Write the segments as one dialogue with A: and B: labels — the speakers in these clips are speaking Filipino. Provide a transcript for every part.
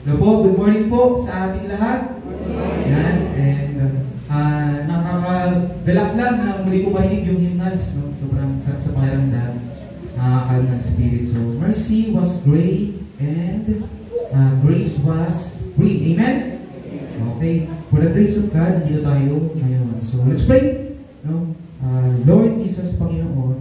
A: Hello po, good morning po sa ating lahat. Yan, and nakakagalak lang na muli ko marinig yung hymnals, no? Sobrang sarap sa pakiramdam, nakakakalm ng spirit. So, mercy was great and grace was free. Amen? Okay, for the grace of God, dito tayo ngayon. So, let's pray. No? Lord Jesus, Panginoon,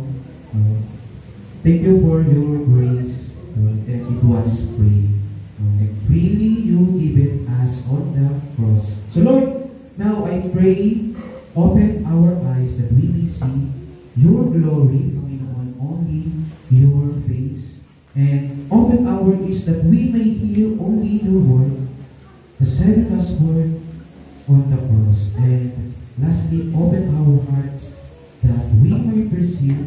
A: thank you for your grace, and it was free. And freely you give it us on the cross. So Lord, now I pray, open our eyes that we may see your glory, Panginoon, only your face. And open our ears that we may hear only your word, the seven last word on the cross. And lastly, open our hearts that we may perceive,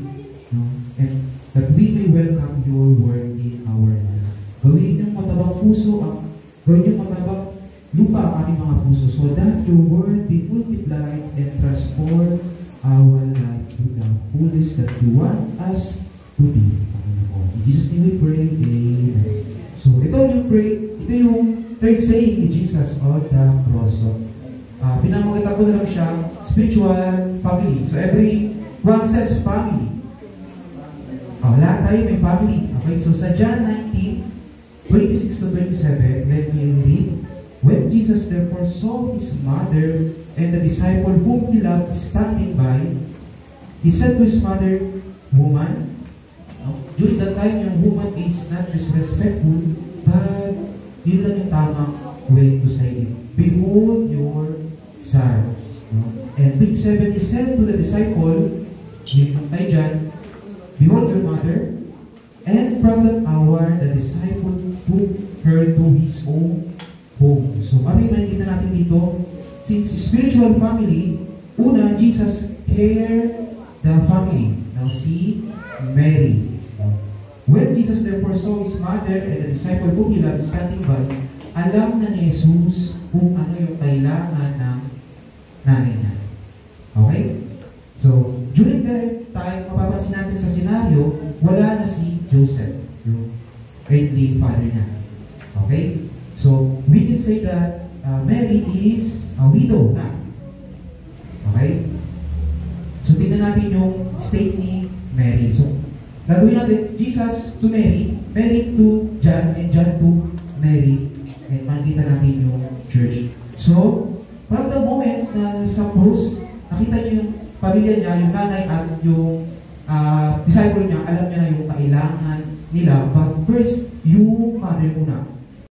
A: and that we may welcome your word in our life. Gawin yung matabang puso, gawin yung matabang lupa ang aming mga puso, so that your word be multiplied and transform our life to the fullest that you want us to be. In Jesus' name we pray, amen. So ito yung third saying ni Jesus on the cross. So, pinamagita ko na lang siya, spiritual family. So everyone says family. Lahat tayo may family. Okay, so sa John 19:26 to 27, let me read. When Jesus therefore saw his mother and the disciple whom he loved standing by, he said to his mother, "Woman," during that time yung woman is not disrespectful, but yun lang yung tamang way to say it. Behold your son. And week 7, he said to the disciple, ay John, behold your mother. And from that hour, the disciple took her to his own home. So, ano yung makikita natin dito? Since spiritual family, una, Jesus cared the family. Now, si Mary. When Jesus therefore saw his mother and the disciple whom he loved standing by, alam na ni Jesus kung ano yung kailangan ng nanay niya. Okay? So, during that time, mapapansin natin sa senaryo, wala na si Joseph, yung earthly father niya. Okay? So, we can say that Mary is a widow na. Okay? So, tingnan natin yung state ni Mary. So, gagawin natin, Jesus to Mary, Mary to John, and John to Mary, and makikita natin yung church. So, from the moment na sa cross, nakita niyo yung pamilya niya, yung nanay at yung disciple niya, alam niya na yung kailangan nila. But first, yung mother muna.